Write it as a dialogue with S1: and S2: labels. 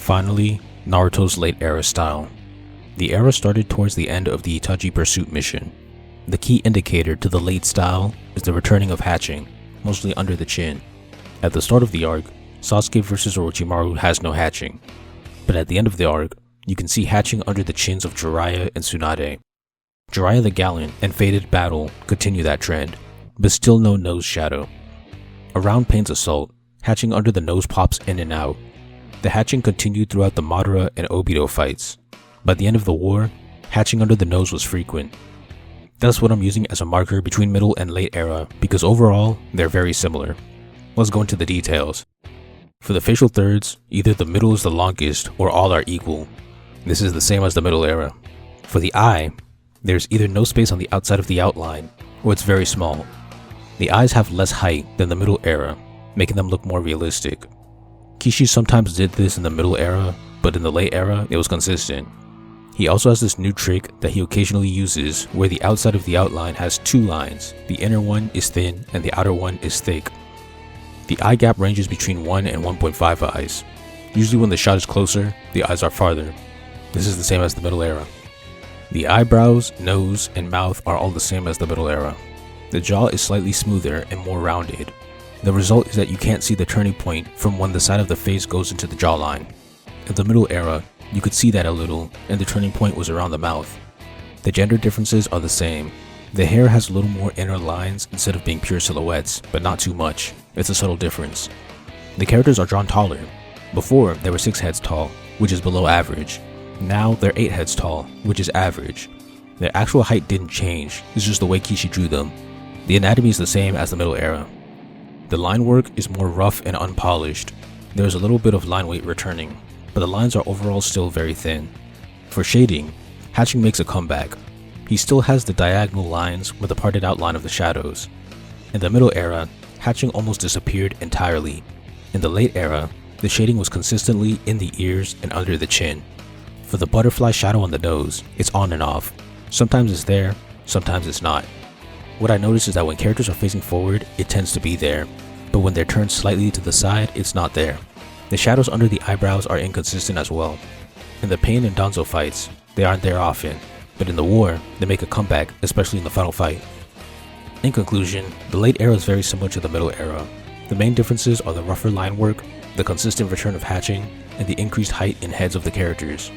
S1: Finally, Naruto's late era style. The era started towards the end of the Itachi Pursuit mission. The key indicator to the late style is the returning of hatching, mostly under the chin. At the start of the arc, Sasuke vs Orochimaru has no hatching, but at the end of the arc, you can see hatching under the chins of Jiraiya and Tsunade. Jiraiya the Gallant and Fated Battle continue that trend, but still no nose shadow. Around Pain's assault, hatching under the nose pops in and out. The hatching continued throughout the Madara and Obito fights. By the end of the war, hatching under the nose was frequent. That's what I'm using as a marker between middle and late era because overall, they're very similar. Let's go into the details. For the facial thirds, either the middle is the longest or all are equal. This is the same as the middle era. For the eye, there's either no space on the outside of the outline or it's very small. The eyes have less height than the middle era, making them look more realistic. Kishi sometimes did this in the middle era, but in the late era, it was consistent. He also has this new trick that he occasionally uses where the outside of the outline has two lines. The inner one is thin and the outer one is thick. The eye gap ranges between 1 and 1.5 eyes. Usually when the shot is closer, the eyes are farther. This is the same as the middle era. The eyebrows, nose, and mouth are all the same as the middle era. The jaw is slightly smoother and more rounded. The result is that you can't see the turning point from when the side of the face goes into the jawline. In the middle era, you could see that a little, and the turning point was around the mouth. The gender differences are the same. The hair has a little more inner lines instead of being pure silhouettes, but not too much. It's a subtle difference. The characters are drawn taller. Before, they were 6 heads tall, which is below average. Now, they're 8 heads tall, which is average. Their actual height didn't change, it's just the way Kishi drew them. The anatomy is the same as the middle era. The line work is more rough and unpolished. There is a little bit of line weight returning, but the lines are overall still very thin. For shading, hatching makes a comeback. He still has the diagonal lines with the parted outline of the shadows. In the middle era, hatching almost disappeared entirely. In the late era, the shading was consistently in the ears and under the chin. For the butterfly shadow on the nose, it's on and off. Sometimes it's there, sometimes it's not. What I notice is that when characters are facing forward, it tends to be there, but when they're turned slightly to the side, it's not there. The shadows under the eyebrows are inconsistent as well. In the Pain and Danzo fights, they aren't there often, but in the war, they make a comeback, especially in the final fight. In conclusion, the late era is very similar to the middle era. The main differences are the rougher line work, the consistent return of hatching, and the increased height in heads of the characters.